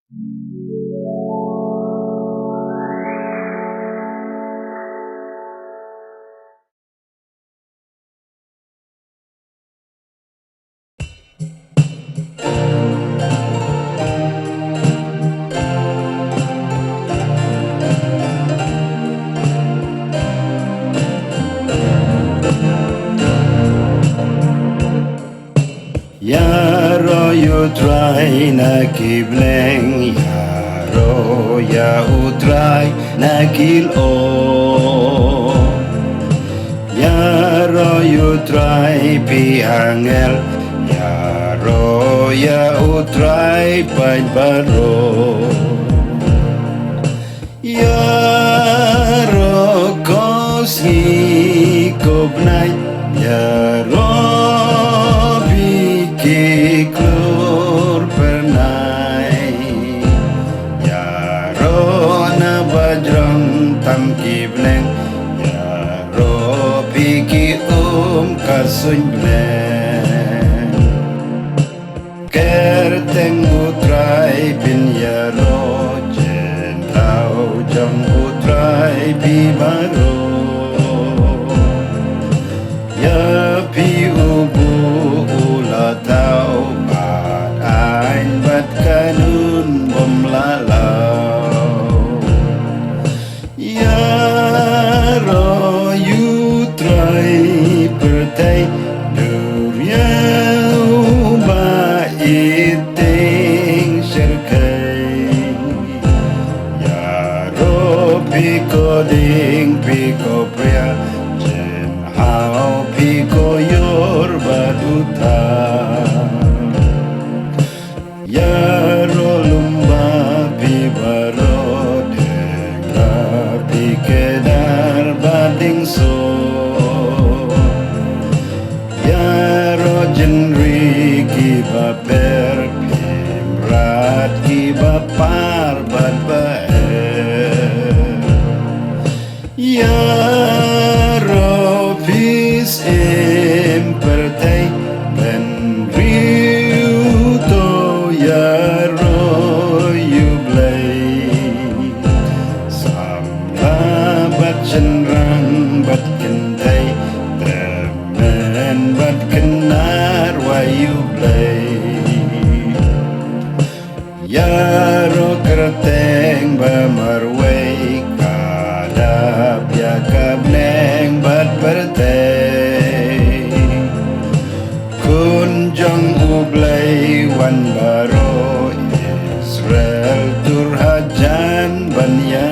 Yaro you try nakibleng, yaro ya utray nakil o. Yaro you try piangel, yaro ya utray pajbaro. Yaro kosngi kopnay, yaro Kiklur pernai, yaro na bajrang tam kibleng, yaro piki kasuny bleng. Kerteng utray bin yaro, jen tau jang utray bibaro. Ya pi ubu tau bat ain bat kanun bom lalau. Yaro you try pertai duriau ba iting serkai. Yaro piko ding piko pria, jen hao piko yor baduta. Yaro lumba pibaro dengar pikedar bading so. Yaro jenri kibaper pimrat kibapar badbaer. Yaro vis empertai ben yaro you blay. Samla bat cenrang bat kentai, temen bat kenar wa you blay. Yaro kerteng bamarway, kadap ya kableng bat bertay. Kunjang ublay wan baro, Israel turhajan banyan.